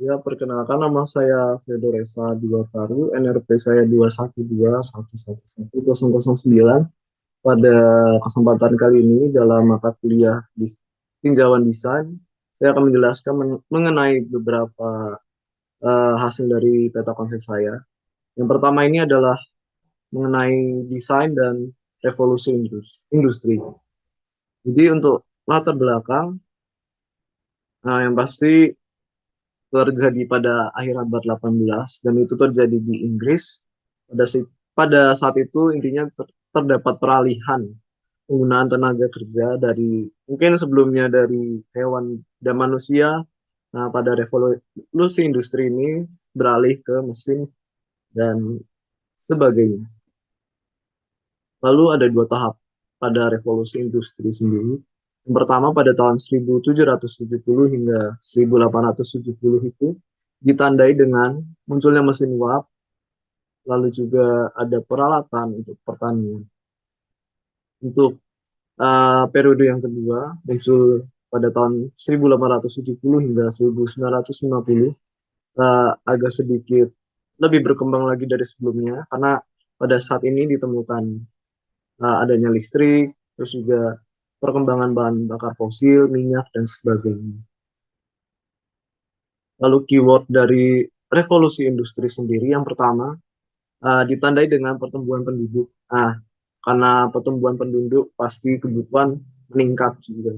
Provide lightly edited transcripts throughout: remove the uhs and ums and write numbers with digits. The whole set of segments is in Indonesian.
Ya, perkenalkan nama saya Fedoresa Diwataru, NRP saya 212111109. Pada kesempatan kali ini dalam mata kuliah di tinjauan desain, saya akan menjelaskan mengenai beberapa hasil dari peta konsep saya. Yang pertama ini adalah mengenai desain dan revolusi industri. Jadi untuk latar belakang, yang pasti terjadi pada akhir abad 18 dan itu terjadi di Inggris. Pada saat itu intinya terdapat peralihan penggunaan tenaga kerja dari mungkin sebelumnya dari hewan dan manusia. Nah, pada revolusi industri ini beralih ke mesin dan sebagainya. Lalu ada dua tahap pada revolusi industri sendiri. Yang pertama pada tahun 1770 hingga 1870 itu ditandai dengan munculnya mesin uap, lalu juga ada peralatan untuk pertanian. Untuk periode yang kedua muncul pada tahun 1870 hingga 1950, agak sedikit lebih berkembang lagi dari sebelumnya karena pada saat ini ditemukan adanya listrik, terus juga perkembangan bahan bakar fosil, minyak, dan sebagainya. Lalu keyword dari revolusi industri sendiri yang pertama ditandai dengan pertumbuhan penduduk. Nah, karena pertumbuhan penduduk pasti kebutuhan meningkat juga.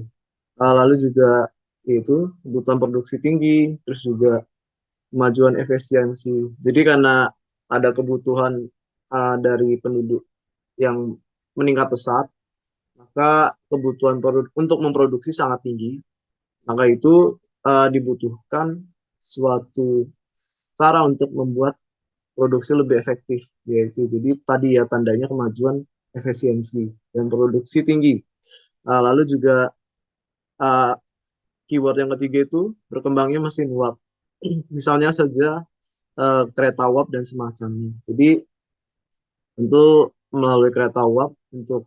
Lalu juga yaitu kebutuhan produksi tinggi, terus juga kemajuan efisiensi. Jadi karena ada kebutuhan dari penduduk yang meningkat pesat, maka kebutuhan untuk memproduksi sangat tinggi. Maka itu dibutuhkan suatu cara untuk membuat produksi lebih efektif, yaitu jadi tadi ya tandanya kemajuan efisiensi dan produksi tinggi. Lalu juga uh, keyword yang ketiga itu berkembangnya mesin uap. Misalnya saja kereta uap dan semacamnya. Jadi tentu melalui kereta uap untuk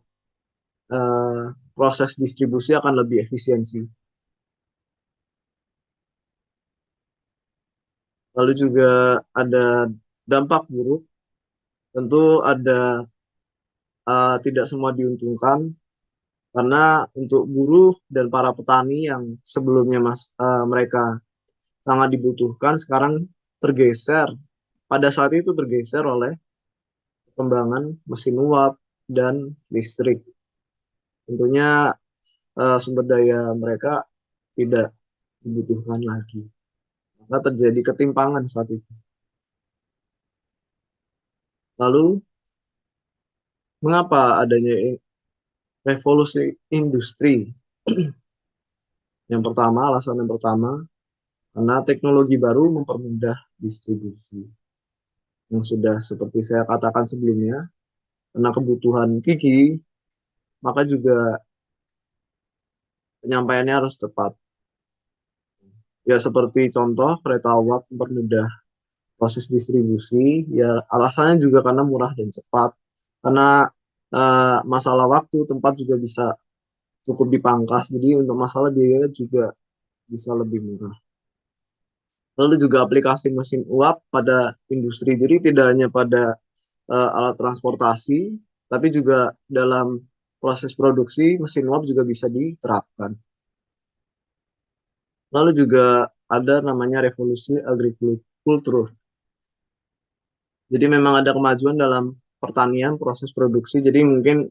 uh, proses distribusi akan lebih efisiensi. Lalu juga ada dampak buruk, tentu ada tidak semua diuntungkan karena untuk buruh dan para petani yang sebelumnya mereka sangat dibutuhkan sekarang tergeser pada saat itu tergeser oleh perkembangan mesin uap dan listrik. Tentunya sumber daya mereka tidak dibutuhkan lagi. Maka terjadi ketimpangan saat itu. Lalu mengapa adanya revolusi industri? Yang pertama, alasan yang pertama, karena teknologi baru mempermudah distribusi. Yang sudah seperti saya katakan sebelumnya, karena kebutuhan tinggi, maka juga penyampaiannya harus cepat. Ya seperti contoh kereta uap mempermudah proses distribusi, ya alasannya juga karena murah dan cepat. Karena masalah waktu, tempat juga bisa cukup dipangkas, jadi untuk masalah biaya juga bisa lebih murah. Lalu juga aplikasi mesin uap pada industri, jadi tidak hanya pada alat transportasi, tapi juga dalam proses produksi mesin uap juga bisa diterapkan. Lalu juga ada namanya revolusi agrikultur. Jadi memang ada kemajuan dalam pertanian, proses produksi. Jadi mungkin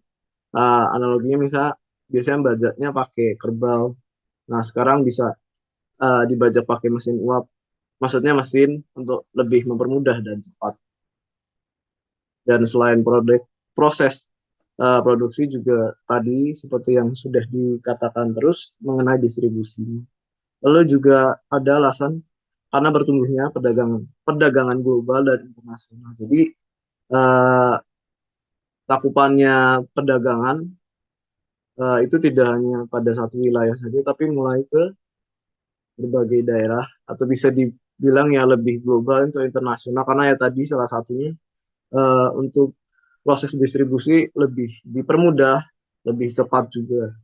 analoginya misal biasanya bajaknya pakai kerbau. Nah sekarang bisa dibajak pakai mesin uap. Maksudnya mesin untuk lebih mempermudah dan cepat. Dan selain proses produksi juga tadi seperti yang sudah dikatakan terus mengenai distribusi. Lalu juga ada alasan karena bertumbuhnya perdagangan global dan internasional. Jadi eh, cakupannya perdagangan itu tidak hanya pada satu wilayah saja, tapi mulai ke berbagai daerah atau bisa dibilang ya lebih global untuk internasional karena ya tadi salah satunya untuk proses distribusi lebih dipermudah, lebih cepat juga.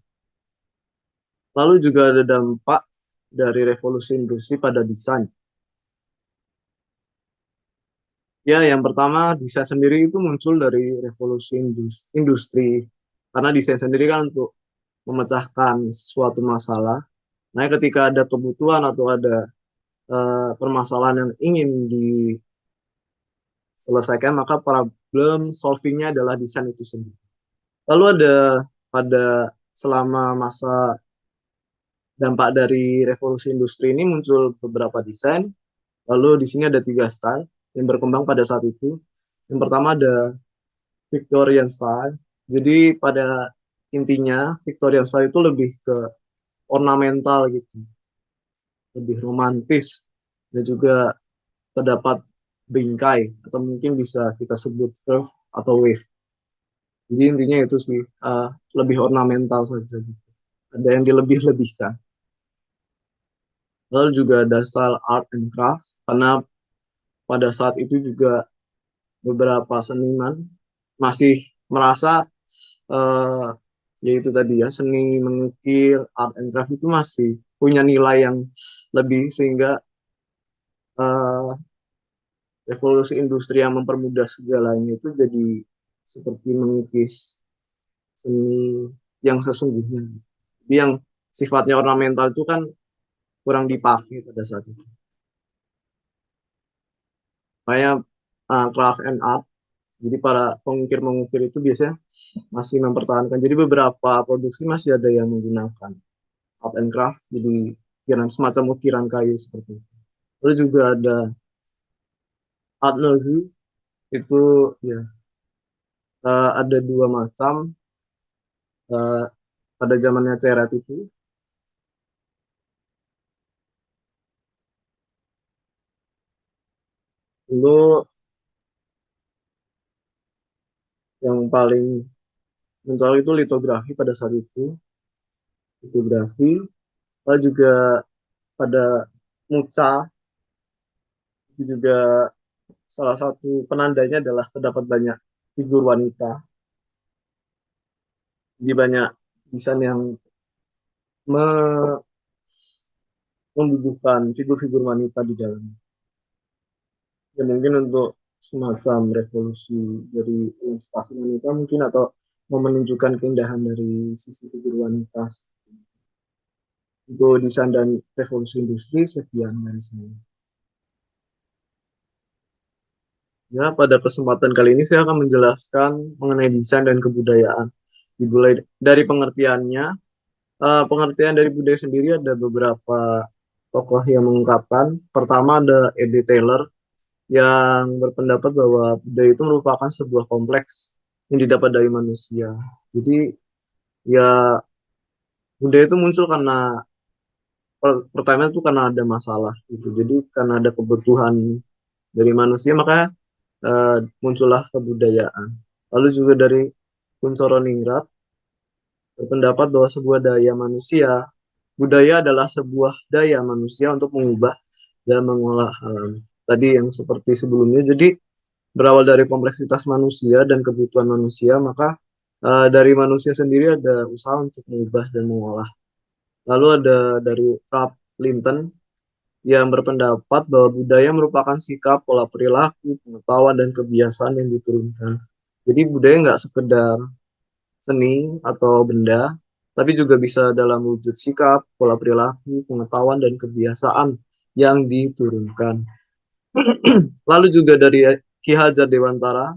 Lalu juga ada dampak dari revolusi industri pada desain. Ya, yang pertama desain sendiri itu muncul dari revolusi industri. Karena desain sendiri kan untuk memecahkan suatu masalah. Nah, ketika ada kebutuhan atau ada permasalahan yang ingin diselesaikan, maka problem solvingnya adalah desain itu sendiri. Lalu ada pada selama masa dampak dari revolusi industri ini muncul beberapa desain. Lalu di sini ada tiga style yang berkembang pada saat itu. Yang pertama ada Victorian style. Jadi pada intinya Victorian style itu lebih ke ornamental gitu, lebih romantis dan juga terdapat bingkai atau mungkin bisa kita sebut curve atau wave. Jadi intinya itu sih lebih ornamental saja. Gitu. Ada yang dilebih-lebihkan. Lalu juga ada style art and craft karena pada saat itu juga beberapa seniman masih merasa eh, yaitu tadi ya seni mengukir art and craft itu masih punya nilai yang lebih sehingga eh, revolusi industri yang mempermudah segalanya itu jadi seperti mengikis seni yang sesungguhnya. Jadi yang sifatnya ornamental itu kan kurang dipakai pada saat itu. Kayak craft and art. Jadi para pengukir-mengukir itu biasanya masih mempertahankan. Jadi beberapa produksi masih ada yang menggunakan art and craft, jadi ukiran semacam ukiran kayu seperti itu. Lalu juga ada art nouveau, itu ya ada dua macam eh, pada zamannya Cerat itu. Dulu yang paling mencolok itu litografi pada saat itu, litografi. Lalu juga pada Muca itu juga salah satu penandanya adalah terdapat banyak figur wanita. Jadi banyak desain yang me- membubuhkan figur-figur wanita di dalam. Ya mungkin untuk semacam revolusi dari emansipasi wanita mungkin atau mau menunjukkan keindahan dari sisi figur wanita. Untuk desain dan revolusi industri sekian dari saya. Ya, pada kesempatan kali ini saya akan menjelaskan mengenai desain dan kebudayaan. Dimulai dari pengertiannya. Pengertian dari budaya sendiri ada beberapa tokoh yang mengungkapkan. Pertama ada E.D. Taylor yang berpendapat bahwa budaya itu merupakan sebuah kompleks yang didapat dari manusia. Jadi ya budaya itu muncul karena pertama itu karena ada masalah gitu. Jadi karena ada kebutuhan dari manusia maka muncullah kebudayaan. Lalu juga dari Kuncoro Ningrat berpendapat bahwa sebuah daya manusia, budaya adalah sebuah daya manusia untuk mengubah dan mengolah alam. Tadi yang seperti sebelumnya, jadi berawal dari kompleksitas manusia dan kebutuhan manusia, maka dari manusia sendiri ada usaha untuk mengubah dan mengolah. Lalu ada dari Ralph Linton yang berpendapat bahwa budaya merupakan sikap, pola perilaku, pengetahuan, dan kebiasaan yang diturunkan. Jadi budaya nggak sekedar seni atau benda, tapi juga bisa dalam wujud sikap, pola perilaku, pengetahuan, dan kebiasaan yang diturunkan. Lalu juga dari Ki Hajar Dewantara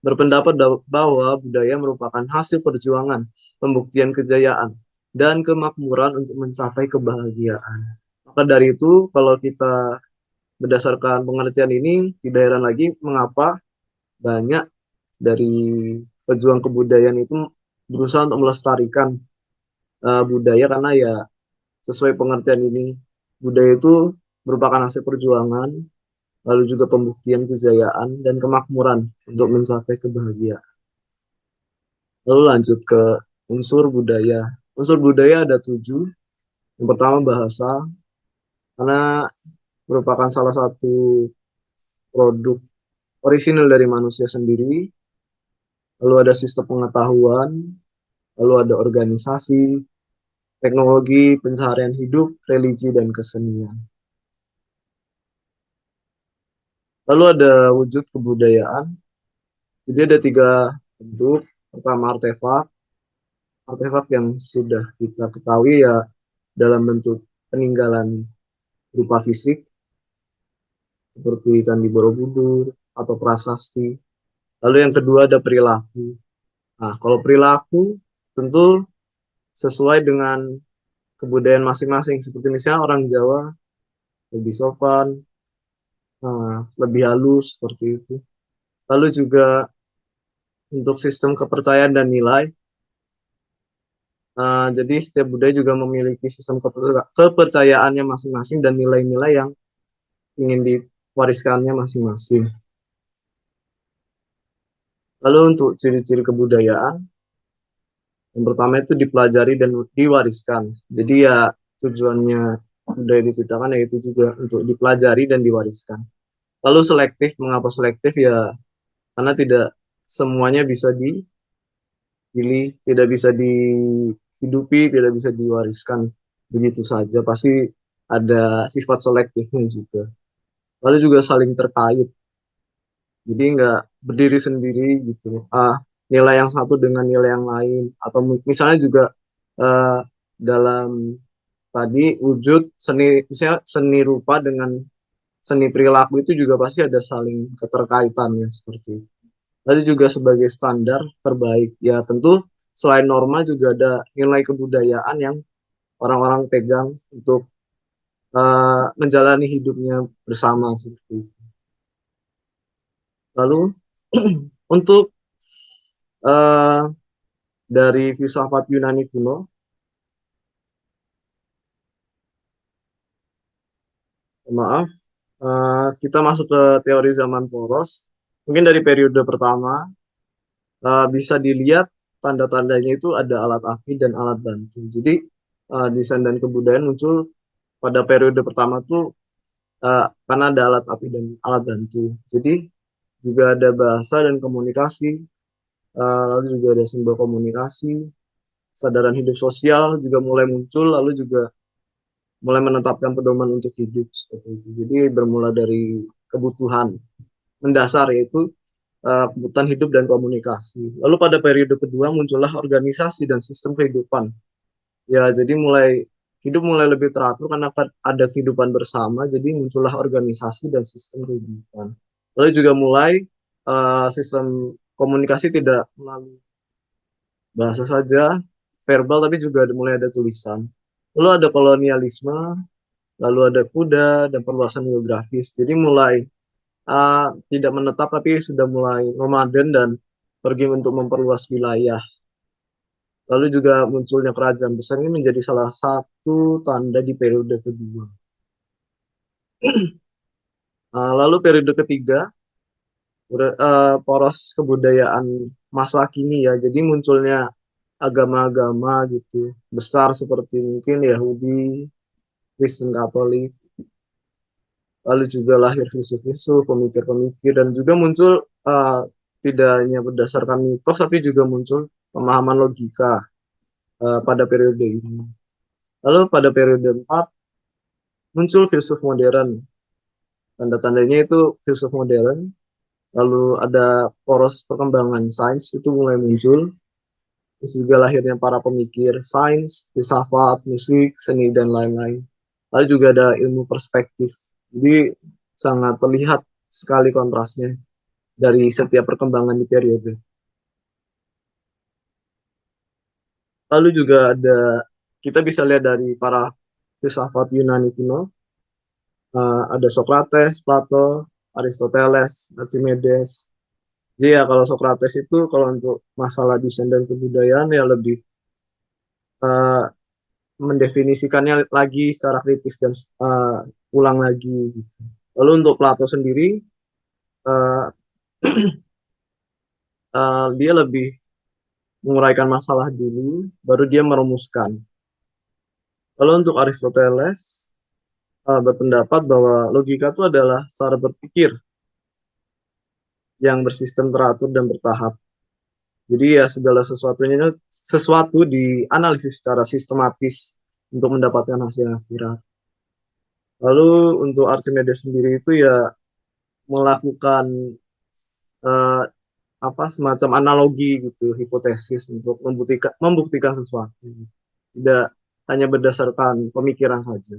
berpendapat bahwa budaya merupakan hasil perjuangan, pembuktian kejayaan, dan kemakmuran untuk mencapai kebahagiaan. Maka dari itu, kalau kita berdasarkan pengertian ini, tidak heran lagi mengapa banyak dari pejuang kebudayaan itu berusaha untuk melestarikan budaya karena ya sesuai pengertian ini budaya itu merupakan hasil perjuangan lalu juga pembuktian kejayaan dan kemakmuran untuk mencapai kebahagiaan. Lalu lanjut ke unsur budaya. Unsur budaya ada tujuh. Yang pertama bahasa karena merupakan salah satu produk orisinal dari manusia sendiri. Lalu ada sistem pengetahuan, lalu ada organisasi, teknologi, pencaharian hidup, religi, dan kesenian. Lalu ada wujud kebudayaan. Jadi ada tiga bentuk. Pertama artefak. Artefak yang sudah kita ketahui ya dalam bentuk peninggalan berupa fisik seperti Candi Borobudur atau prasasti. Lalu yang kedua ada perilaku. Nah, kalau perilaku tentu sesuai dengan kebudayaan masing-masing. Seperti misalnya orang Jawa lebih sopan, lebih halus seperti itu. Lalu juga untuk sistem kepercayaan dan nilai. Jadi setiap budaya juga memiliki sistem kepercayaannya masing-masing dan nilai-nilai yang ingin diwariskannya masing-masing. Lalu untuk ciri-ciri kebudayaan, yang pertama itu dipelajari dan diwariskan. Jadi ya tujuannya budaya diciptakan yaitu juga untuk dipelajari dan diwariskan. Lalu selektif, mengapa selektif ya? Karena tidak semuanya bisa dipilih, tidak bisa dihidupi, tidak bisa diwariskan begitu saja. Pasti ada sifat selektifnya juga. Lalu juga saling terkait. Jadi nggak berdiri sendiri gitu. Nilai yang satu dengan nilai yang lain. Atau misalnya juga uh, dalam tadi wujud seni, misalnya seni rupa dengan seni perilaku itu juga pasti ada saling keterkaitannya seperti itu. Lalu juga sebagai standar terbaik, ya tentu selain norma juga ada nilai kebudayaan yang orang-orang pegang untuk menjalani hidupnya bersama seperti itu. Lalu untuk uh, dari filsafat Yunani kuno, maaf, kita masuk ke teori zaman poros. Mungkin dari periode pertama bisa dilihat tanda-tandanya itu ada alat api dan alat bantu. Jadi desain dan kebudayaan muncul pada periode pertama tuh karena ada alat api dan alat bantu. Jadi juga ada bahasa dan komunikasi, lalu juga ada simbol komunikasi, kesadaran hidup sosial juga mulai muncul, lalu juga mulai menetapkan pedoman untuk hidup seperti itu. Jadi bermula dari kebutuhan mendasar yaitu kebutuhan hidup dan komunikasi. Lalu pada periode kedua muncullah organisasi dan sistem kehidupan. Ya, jadi hidup mulai lebih teratur karena ada kehidupan bersama, jadi muncullah organisasi dan sistem kehidupan. Lalu juga mulai sistem komunikasi tidak melalui bahasa saja, verbal, tapi juga mulai ada tulisan. Lalu ada kolonialisme, lalu ada kuda dan perluasan geografis. Jadi mulai tidak menetap tapi sudah mulai nomaden dan pergi untuk memperluas wilayah. Lalu juga munculnya kerajaan besar ini menjadi salah satu tanda di periode kedua. Lalu periode ketiga, poros kebudayaan masa kini ya. Jadi munculnya agama-agama gitu besar seperti mungkin Yahudi, Kristen Katolik. Lalu juga lahir filsuf-filsuf, pemikir-pemikir, dan juga muncul tidak hanya berdasarkan mitos, tapi juga muncul pemahaman logika pada periode ini. Lalu pada periode 4 muncul filsuf modern. Tanda-tandanya itu filsuf modern. Lalu ada poros perkembangan sains itu mulai muncul. Terus juga lahirnya para pemikir sains, filsafat, musik, seni, dan lain-lain. Lalu juga ada ilmu perspektif. Jadi sangat terlihat sekali kontrasnya dari setiap perkembangan di periode. Lalu juga kita bisa lihat dari para filsafat Yunani kuno, ada Socrates, Plato, Aristoteles, Archimedes. Jadi ya kalau Socrates itu kalau untuk masalah desain dan kebudayaan ya lebih uh, mendefinisikannya lagi secara kritis dan ulang lagi. Lalu untuk Plato sendiri, uh, dia lebih menguraikan masalah dulu, baru dia merumuskan. Lalu untuk Aristoteles, berpendapat bahwa logika itu adalah cara berpikir yang bersistem teratur dan bertahap. Jadi ya segala sesuatu dianalisis secara sistematis untuk mendapatkan hasil yang akurat. Lalu untuk Archimedes sendiri itu ya melakukan eh, apa semacam analogi gitu, hipotesis untuk membuktikan sesuatu. Tidak hanya berdasarkan pemikiran saja.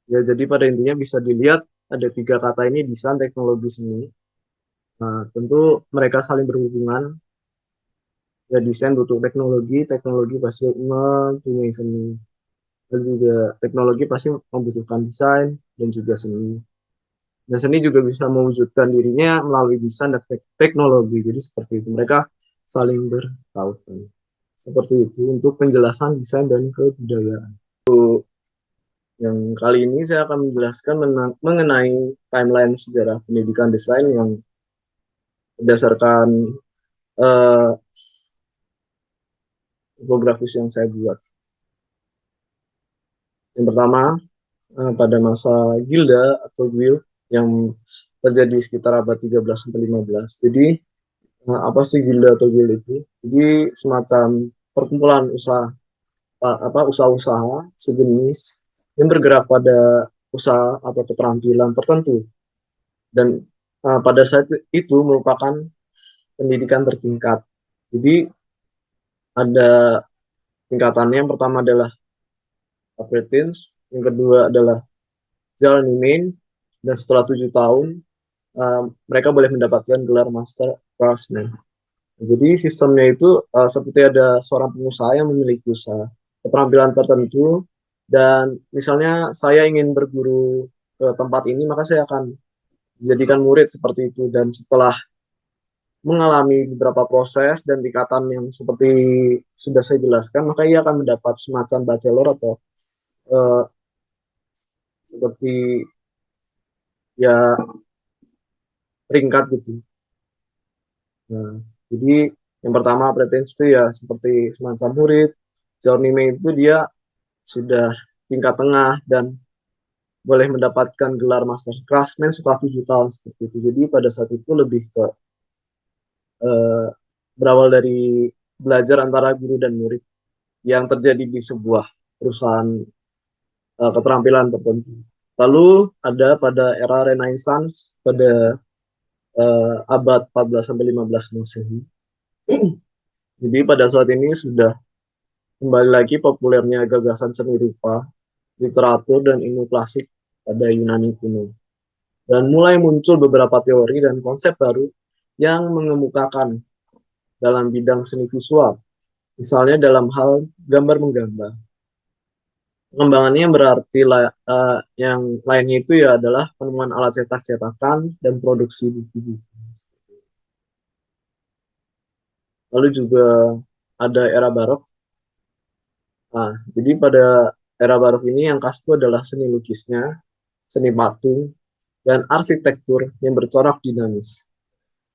Ya, jadi pada intinya bisa dilihat ada tiga kata ini, desain, teknologi, seni. Nah, tentu mereka saling berhubungan. Ya, desain butuh teknologi, teknologi pasti mempunyai seni. Dan juga teknologi pasti membutuhkan desain dan juga seni. Dan seni juga bisa mewujudkan dirinya melalui desain dan teknologi. Jadi seperti itu. Mereka saling berkaitan. Seperti itu untuk penjelasan desain dan kebudayaan. Yang kali ini saya akan menjelaskan mengenai timeline sejarah pendidikan desain yang berdasarkan uh, infografis yang saya buat. Yang pertama, pada masa Gilda atau Guild yang terjadi sekitar abad 13 sampai 15. Jadi, apa sih Gilda atau Guild itu? Jadi semacam perkumpulan usaha-usaha sejenis yang bergerak pada usaha atau keterampilan tertentu. Dan pada saat itu merupakan pendidikan bertingkat. Jadi ada tingkatannya, yang pertama adalah apprentice, yang kedua adalah journeyman, dan setelah 7 tahun mereka boleh mendapatkan gelar master craftsman. Jadi sistemnya itu seperti ada seorang pengusaha yang memiliki usaha keterampilan tertentu, dan misalnya saya ingin berguru ke tempat ini, maka saya akan menjadikan murid seperti itu, dan setelah mengalami beberapa proses dan tingkatan yang seperti sudah saya jelaskan, maka ia akan mendapat semacam bachelor atau uh, seperti ya peringkat gitu. Nah, jadi yang pertama apprentice itu ya seperti semacam murid, journeyman itu dia sudah tingkat tengah dan boleh mendapatkan gelar master craftsman setelah 7 tahun seperti itu. Jadi pada saat itu lebih ke uh, berawal dari belajar antara guru dan murid yang terjadi di sebuah perusahaan keterampilan tertentu. Lalu ada pada era Renaissance pada abad 14 sampai 15 Masehi. Jadi pada saat ini sudah kembali lagi populernya gagasan seni rupa, literatur, dan ilmu klasik pada Yunani kuno. Dan mulai muncul beberapa teori dan konsep baru yang mengemukakan dalam bidang seni visual, misalnya dalam hal gambar-menggambar. Pengembangannya berarti yang lainnya itu ya adalah penemuan alat cetak-cetakan dan produksi buku-buku. Lalu juga ada era barok. Nah, jadi pada era barok ini yang khas itu adalah seni lukisnya, seni patung, dan arsitektur yang bercorak dinamis.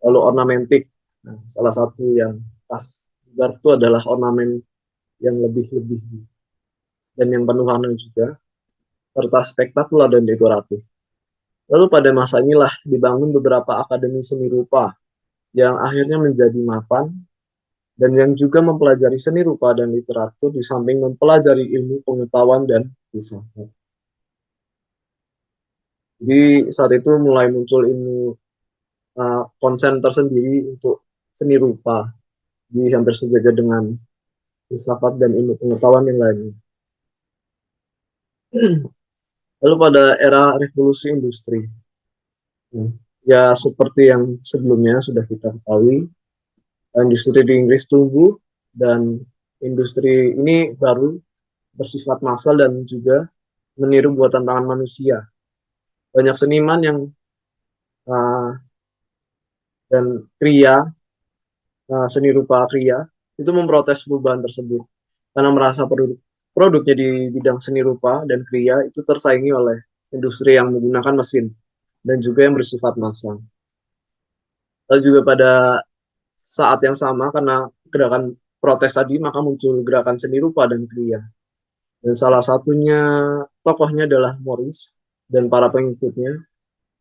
Lalu ornamentik. Nah, salah satu yang khas barok itu adalah ornamen yang lebih-lebih dan yang penuh warna juga, serta spektakuler dan dekoratif. Lalu pada masa inilah dibangun beberapa akademi seni rupa yang akhirnya menjadi mapan dan yang juga mempelajari seni rupa dan literatur di samping mempelajari ilmu pengetahuan dan filsafat. Jadi saat itu mulai muncul ilmu konsen tersendiri untuk seni rupa di hampir sejajar dengan filsafat dan ilmu pengetahuan yang lainnya. Lalu pada era revolusi industri, ya seperti yang sebelumnya sudah kita ketahui, industri di Inggris tumbuh dan industri ini baru bersifat massal dan juga meniru buatan tangan manusia. Banyak seniman yang uh, dan kriya, seni rupa kriya, itu memprotes perubahan tersebut karena merasa produknya di bidang seni rupa dan kriya itu tersaingi oleh industri yang menggunakan mesin dan juga yang bersifat massal. Lalu juga pada saat yang sama karena gerakan protes tadi, maka muncul gerakan seni rupa dan kriya. Dan salah satunya tokohnya adalah Maurice dan para pengikutnya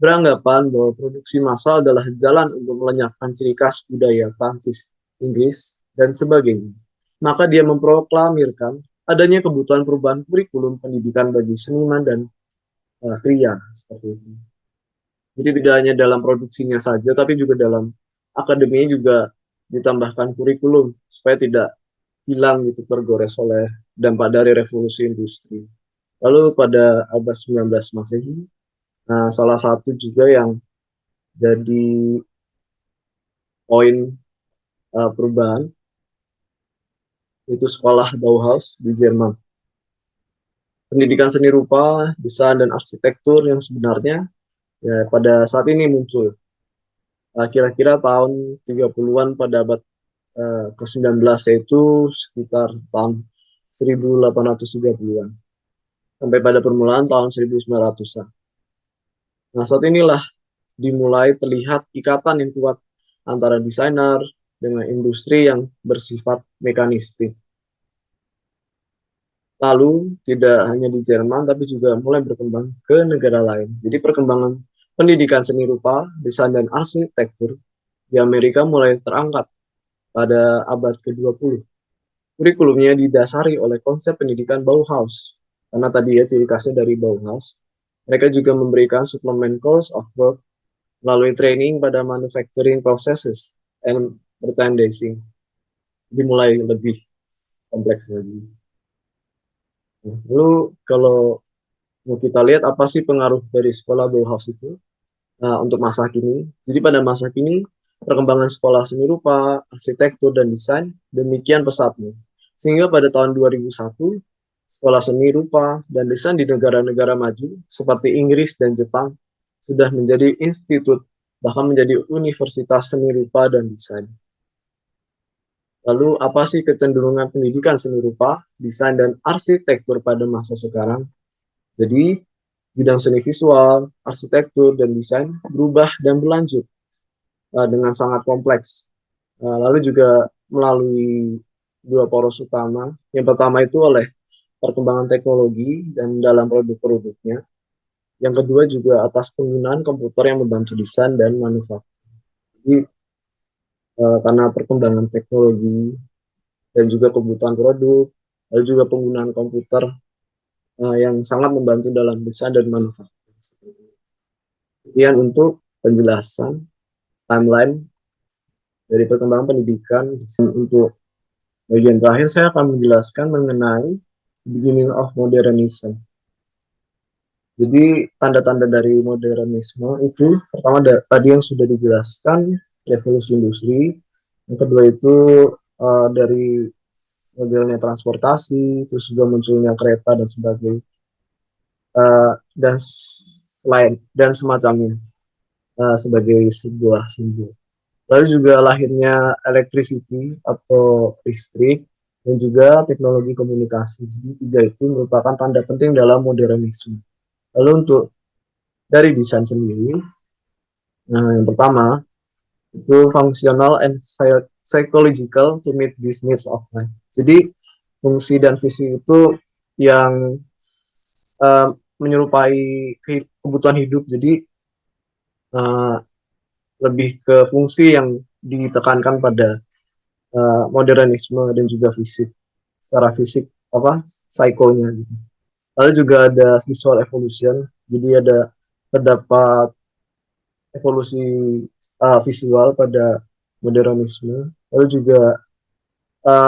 beranggapan bahwa produksi massal adalah jalan untuk melenyapkan ciri khas budaya Prancis, Inggris, dan sebagainya. Maka dia memproklamirkan adanya kebutuhan perubahan kurikulum pendidikan bagi seniman dan kriya seperti itu. Jadi tidak hanya dalam produksinya saja, tapi juga dalam akademinya juga ditambahkan kurikulum supaya tidak hilang gitu tergores oleh dampak dari revolusi industri. Lalu pada abad 19 Masehi, nah salah satu juga yang jadi poin perubahan itu sekolah Bauhaus di Jerman. Pendidikan seni rupa, desain dan arsitektur yang sebenarnya ya pada saat ini muncul. Kira-kira tahun 30-an pada abad ke-19 yaitu sekitar tahun 1830-an sampai pada permulaan tahun 1900-an. Nah, saat inilah dimulai terlihat ikatan yang kuat antara desainer dengan industri yang bersifat mekanistik. Lalu tidak hanya di Jerman tapi juga mulai berkembang ke negara lain. Jadi perkembangan pendidikan seni rupa, desain dan arsitektur di Amerika mulai terangkat pada abad ke-20. Kurikulumnya didasari oleh konsep pendidikan Bauhaus. Karena tadi ya ciri khasnya dari Bauhaus. Mereka juga memberikan suplemen course of work melalui training pada manufacturing processes and merchandising. Dimulai lebih kompleks lagi. Lalu kalau mau kita lihat apa sih pengaruh dari sekolah Bauhaus itu untuk masa kini. Jadi pada masa kini perkembangan sekolah seni rupa, arsitektur dan desain demikian pesatnya. Sehingga pada tahun 2001 sekolah seni rupa dan desain di negara-negara maju seperti Inggris dan Jepang sudah menjadi institut bahkan menjadi universitas seni rupa dan desain. Lalu apa sih kecenderungan pendidikan seni rupa, desain dan arsitektur pada masa sekarang? Jadi bidang seni visual, arsitektur, dan desain berubah dan berlanjut dengan sangat kompleks. Lalu juga melalui dua poros utama. Yang pertama itu oleh perkembangan teknologi dan dalam produk-produknya. Yang kedua juga atas penggunaan komputer yang membantu desain dan manufaktur. Jadi karena perkembangan teknologi dan juga kebutuhan produk, lalu juga penggunaan komputer yang sangat membantu dalam desain dan manufaktur. Kemudian untuk penjelasan timeline dari perkembangan pendidikan untuk bagian terakhir saya akan menjelaskan mengenai beginning of modernism. Jadi tanda-tanda dari modernisme itu pertama tadi yang sudah dijelaskan revolusi industri, yang kedua itu dari modelnya transportasi, terus juga munculnya kereta dan sebagainya dan selain dan semacamnya sebagai sebuah simbol. Lalu juga lahirnya electricity atau listrik dan juga teknologi komunikasi. Jadi tiga itu merupakan tanda penting dalam modernisme. Lalu untuk dari desain sendiri, nah yang pertama itu functional and psychological to meet these needs of life. Jadi fungsi dan visi itu yang uh, menyerupai kebutuhan hidup. Jadi uh, lebih ke fungsi yang ditekankan pada modernisme dan juga fisik secara fisik apa psikonya gitu. Lalu juga ada visual evolution, jadi ada terdapat evolusi visual pada modernisme. Lalu juga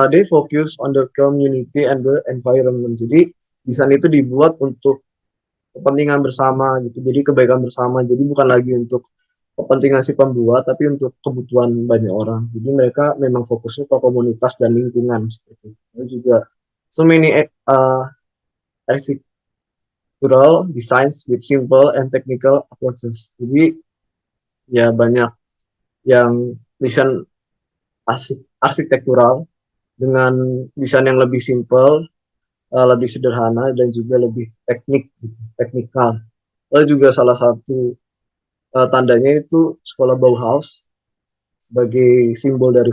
they focus on the community and the environment. Jadi desain itu dibuat untuk kepentingan bersama gitu, jadi kebaikan bersama. Jadi bukan lagi untuk kepentingan si pembuat, tapi untuk kebutuhan banyak orang. Jadi mereka memang fokusnya ke komunitas dan lingkungan seperti itu. Lalu juga so many architectural designs with simple and technical approaches. Jadi ya banyak yang desain arsitektural dengan desain yang lebih simple, lebih sederhana dan juga lebih teknikal. Lalu juga salah satu tandanya itu sekolah Bauhaus sebagai simbol dari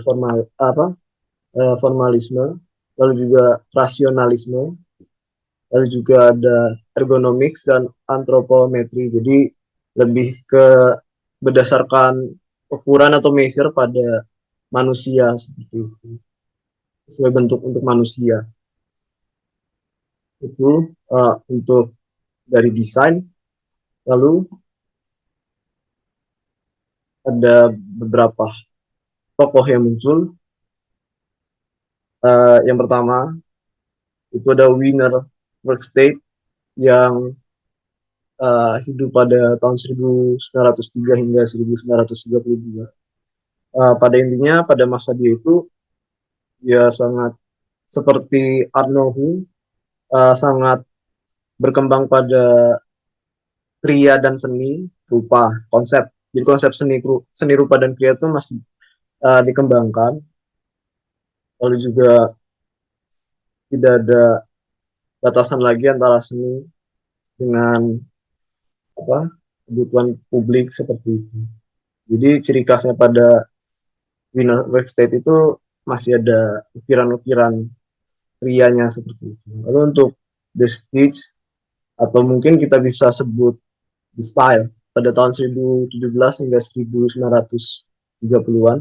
formalisme, lalu juga rasionalisme, lalu juga ada ergonomics dan antropometri. Jadi lebih ke berdasarkan ukuran atau measure pada manusia seperti itu, sesuai bentuk untuk manusia. Itu untuk dari desain. Lalu ada beberapa tokoh yang muncul. Yang pertama itu ada Wiener Workstate yang hidup pada tahun 1903 hingga 1932. Pada intinya pada masa dia itu dia sangat seperti Arnold Hu, sangat berkembang pada kriya dan seni rupa konsep. Jadi konsep seni rupa dan kriya itu masih dikembangkan. Lalu juga tidak ada batasan lagi antara seni dengan apa kebutuhan publik seperti itu. Jadi ciri khasnya pada Wiener Workstate itu masih ada ukiran-ukiran krianya seperti itu. Lalu untuk The Stitch atau mungkin kita bisa sebut The Style pada tahun 1017 hingga 1930-an.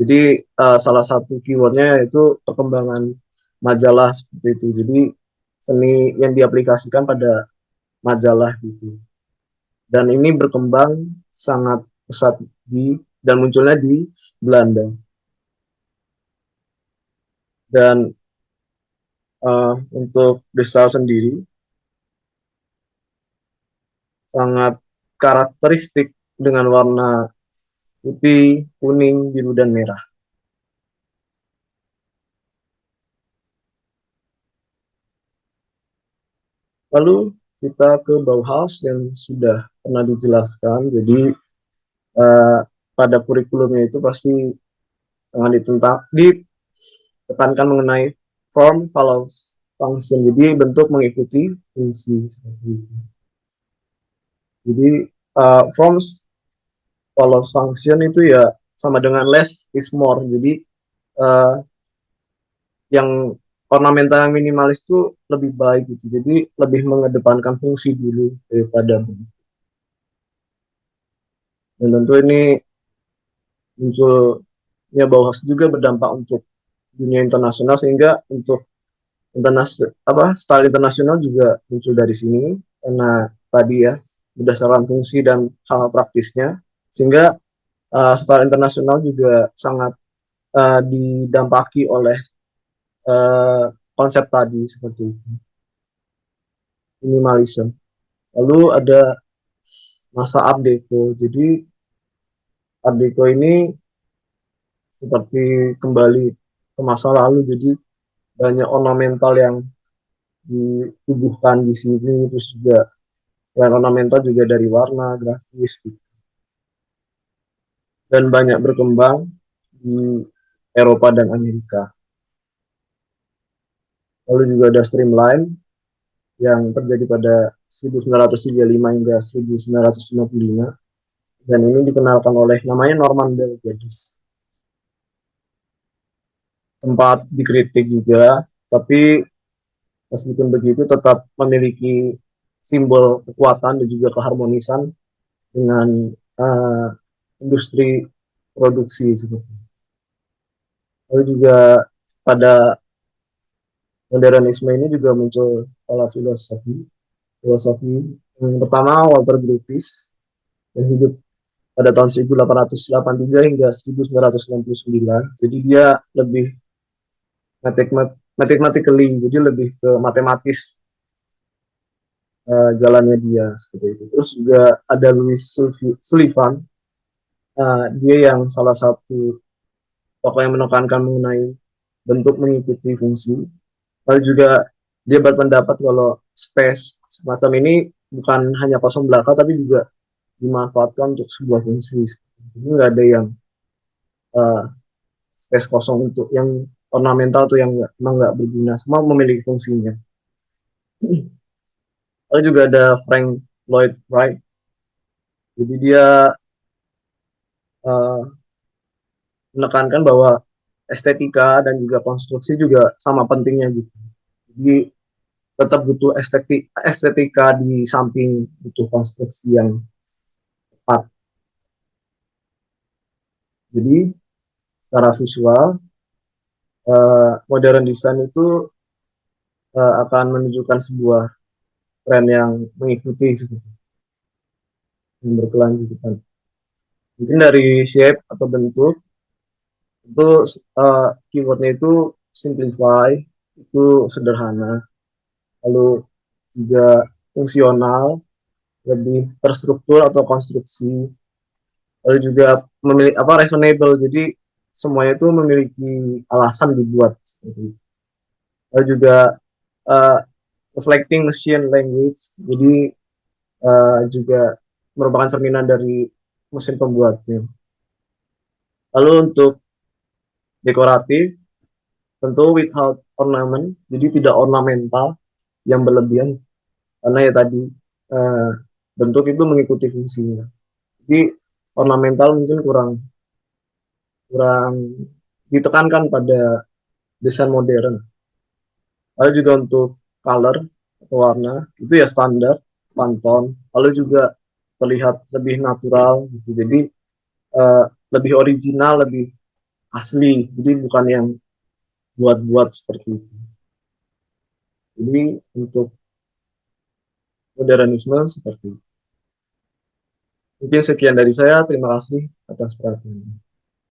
Jadi salah satu keywordnya yaitu perkembangan majalah seperti itu. Jadi seni yang diaplikasikan pada majalah gitu. Dan ini berkembang sangat pesat dan munculnya di Belanda. Dan untuk desa sendiri sangat karakteristik dengan warna putih, kuning, biru, dan merah. Lalu kita ke Bauhaus yang sudah pernah dijelaskan. Jadi uh, pada kurikulumnya itu pasti ditekankan mengenai form follows function. Jadi bentuk mengikuti fungsi. Jadi forms follows function itu ya sama dengan less is more. Jadi uh, yang ornamental yang minimalis itu lebih baik gitu. Jadi lebih mengedepankan fungsi dulu daripada bentuk. Dan tentu ini munculnya Bauhaus juga berdampak untuk dunia internasional sehingga untuk style internasional juga muncul dari sini karena tadi ya berdasarkan fungsi dan hal praktisnya sehingga style internasional juga sangat didampaki oleh uh, konsep tadi seperti itu, minimalism. Lalu ada masa Art Deco. Jadi Art Deco ini seperti kembali ke masa lalu. Jadi banyak ornamental yang ditubuhkan di sini, terus juga selain ornamental juga dari warna, grafis, gitu. Dan banyak berkembang di Eropa dan Amerika. Lalu juga ada Streamline yang terjadi pada 1935 hingga 1955 dan ini dikenalkan oleh namanya Norman Bell Geddes. Tempat dikritik juga, tapi meskipun begitu tetap memiliki simbol kekuatan dan juga keharmonisan dengan industri produksi seperti itu. Lalu juga pada modernisme ini juga muncul pola filosofi yang pertama Walter Gropius yang hidup pada tahun 1883 hingga 1969. Jadi dia lebih mathematically, jadi lebih ke matematis jalannya dia seperti itu. Terus juga ada Louis Sullivan, dia yang salah satu tokoh yang menekankan mengenai bentuk mengikuti fungsi. Lalu juga dia berpendapat kalau space semacam ini bukan hanya kosong belaka tapi juga dimanfaatkan untuk sebuah fungsi. Ini nggak ada yang uh, space kosong untuk yang ornamental tuh yang emang nggak berguna, semua memiliki fungsinya. Lalu juga ada Frank Lloyd Wright, jadi dia uh, menekankan bahwa estetika dan juga konstruksi juga sama pentingnya gitu. Jadi tetap butuh estetika di samping butuh konstruksi yang tepat. Jadi secara visual modern design itu akan menunjukkan sebuah tren yang mengikuti yang berkelanjutan. Mungkin dari shape atau bentuk itu keywordnya itu simplify, itu sederhana, lalu juga fungsional, lebih terstruktur atau konstruksi, lalu juga memiliki apa reasonable, jadi semuanya itu memiliki alasan dibuat seperti itu. Lalu juga uh, reflecting machine language, jadi juga merupakan cerminan dari mesin pembuatnya. Lalu untuk dekoratif, tentu without ornament, jadi tidak ornamental yang berlebihan, karena ya tadi uh, bentuk itu mengikuti fungsinya. Jadi ornamental mungkin kurang kurang ditekankan pada desain modern. Lalu juga untuk color atau warna itu ya standar Pantone. Lalu juga terlihat lebih natural gitu. Jadi uh, lebih original, lebih asli. Jadi bukan yang buat-buat seperti itu. Jadi untuk modernisme seperti itu. Mungkin sekian dari saya. Terima kasih atas perhatiannya.